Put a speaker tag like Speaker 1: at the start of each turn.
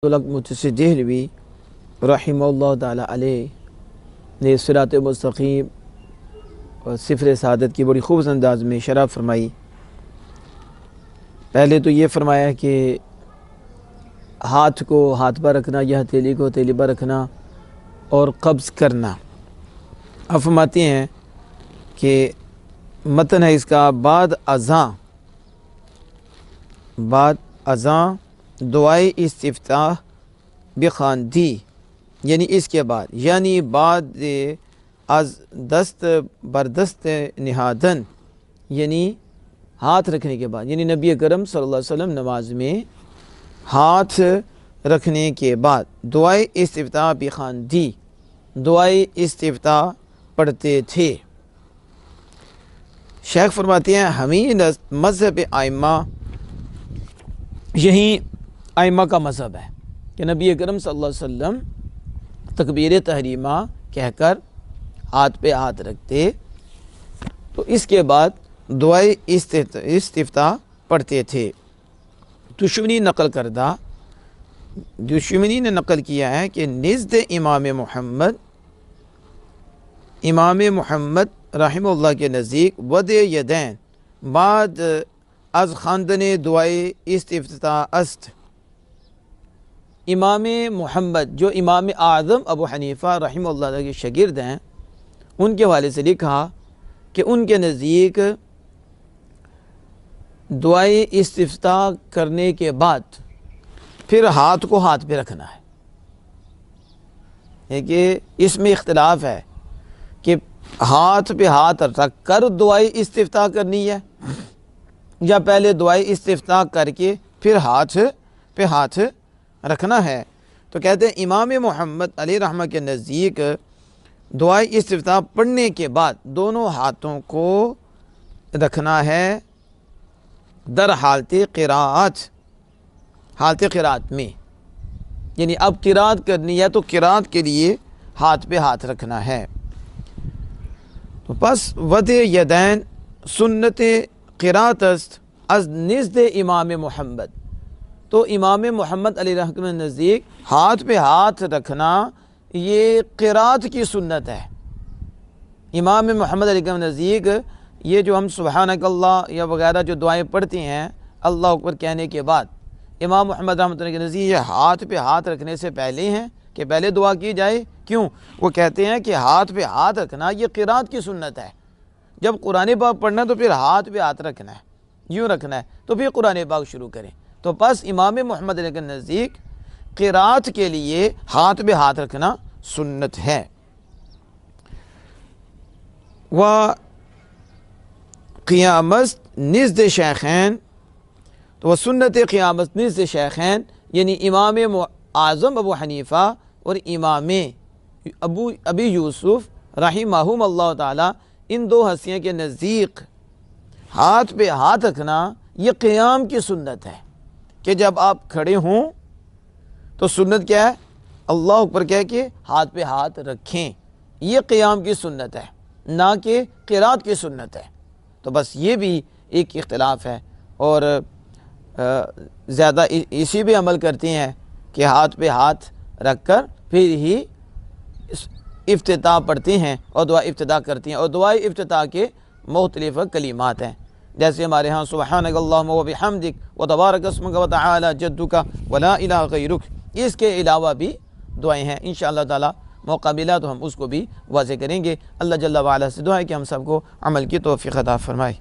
Speaker 1: مجسد دہلوی رحمہ اللہ تعالیٰ علیہ نے صراط مستقیم اور صفر سعادت کی بڑی خوبصورت انداز میں شرح فرمائی۔ پہلے تو یہ فرمایا کہ ہاتھ کو ہاتھ پر رکھنا یا ہتھیلی کو ہتھیلی پر رکھنا اور قبض کرنا۔ اب فرماتے ہیں کہ متن ہے اس کا بعد ازاں دعائے استفتاح بخواندی، یعنی اس کے بعد، یعنی بعد از دست بردست نہادن، یعنی ہاتھ رکھنے کے بعد، یعنی نبی کرم صلی اللہ علیہ وسلم نماز میں ہاتھ رکھنے کے بعد دعائے استفتاح بخواندی، دعائے استفتاح پڑھتے تھے۔ شیخ فرماتے ہیں ہمیں مذہب ائمہ، یہی ائمہ کا مذہب ہے کہ نبی کرم صلی اللہ علیہ وسلم تکبیر تحریمہ کہہ کر ہاتھ پہ ہاتھ رکھتے، تو اس کے بعد دعائے استفتاح پڑھتے تھے۔ دشمنی نے نقل کیا ہے کہ نزد امام محمد رحمہ اللہ کے نزدیک وضع یدین بعد از خواندن دعائے استفتاح است۔ امام محمد جو امام اعظم ابو حنیفہ رحمہ اللہ کے شاگرد ہیں، ان کے حوالے سے لکھا کہ ان کے نزدیک دعائے استفتاح کرنے کے بعد پھر ہاتھ کو ہاتھ پہ رکھنا ہے کہ اس میں اختلاف ہے کہ ہاتھ پہ ہاتھ رکھ کر دعائے استفتاح کرنی ہے یا پہلے دعائے استفتاح کر کے پھر ہاتھ پہ ہاتھ رکھنا ہے۔ تو کہتے ہیں امام محمد علیہ رحمہ کے نزدیک دعائے استفتاح پڑھنے کے بعد دونوں ہاتھوں کو رکھنا ہے در حالت قراءت میں، یعنی اب قراءت کرنی ہے تو قراءت کے لیے ہاتھ پہ ہاتھ رکھنا ہے۔ تو پس وضع یدین سنت قراءت است از نزد امام محمد، تو امام محمد علیہ رحمہ کے نزدیک ہاتھ پہ ہاتھ رکھنا یہ قراءت کی سنت ہے۔ امام محمد علیہ کے نزدیک یہ جو ہم سبحانک اللہ یا وغیرہ جو دعائیں پڑھتے ہیں اللہ اکبر کہنے کے بعد، امام محمد رحمۃ اللہ کے نزدیک یہ ہاتھ پہ ہاتھ رکھنے سے پہلے ہیں کہ پہلے دعا کی جائے۔ کیوں؟ وہ کہتے ہیں کہ ہاتھ پہ ہاتھ رکھنا یہ قراءت کی سنت ہے۔ جب قرآن پاک پڑھنا ہے تو پھر ہاتھ پہ ہاتھ رکھنا ہے، یوں رکھنا ہے، تو پھر قرآن پاک شروع کریں۔ تو پس امام محمد علیہ کے نزدیک قراءت کے لیے ہاتھ پہ ہاتھ رکھنا سنت ہے۔ قیامت نزد شیخین، تو وہ سنت قیامت نزد شیخین، یعنی امام اعظم ابو حنیفہ اور امام ابی یوسف رحمہم اللہ تعالی، ان دو ہستیوں کے نزدیک ہاتھ پہ ہاتھ رکھنا یہ قیام کی سنت ہے کہ جب آپ کھڑے ہوں تو سنت کیا ہے؟ اللہ اکبر کہہ کے ہاتھ پہ ہاتھ رکھیں، یہ قیام کی سنت ہے، نہ کہ قراءت کی سنت ہے۔ تو بس یہ بھی ایک اختلاف ہے، اور زیادہ اسی پہ عمل کرتے ہیں کہ ہاتھ پہ ہاتھ رکھ کر پھر ہی افتتاح پڑھتے ہیں اور دعا افتتاح کرتے ہیں، اور دعائے افتتاح کے مختلف کلمات ہیں، جیسے ہمارے ہاں سبحانک اللہم و بحمدک و تبارک اسمک و تعالی جدک و لا الہ غیرک، اس کے علاوہ بھی دعائیں ہیں۔ انشاءاللہ تعالی موقع ملا تو ہم اس کو بھی واضح کریں گے۔ اللہ جل وعلا سے دعا ہے کہ ہم سب کو عمل کی توفیق عطا فرمائے۔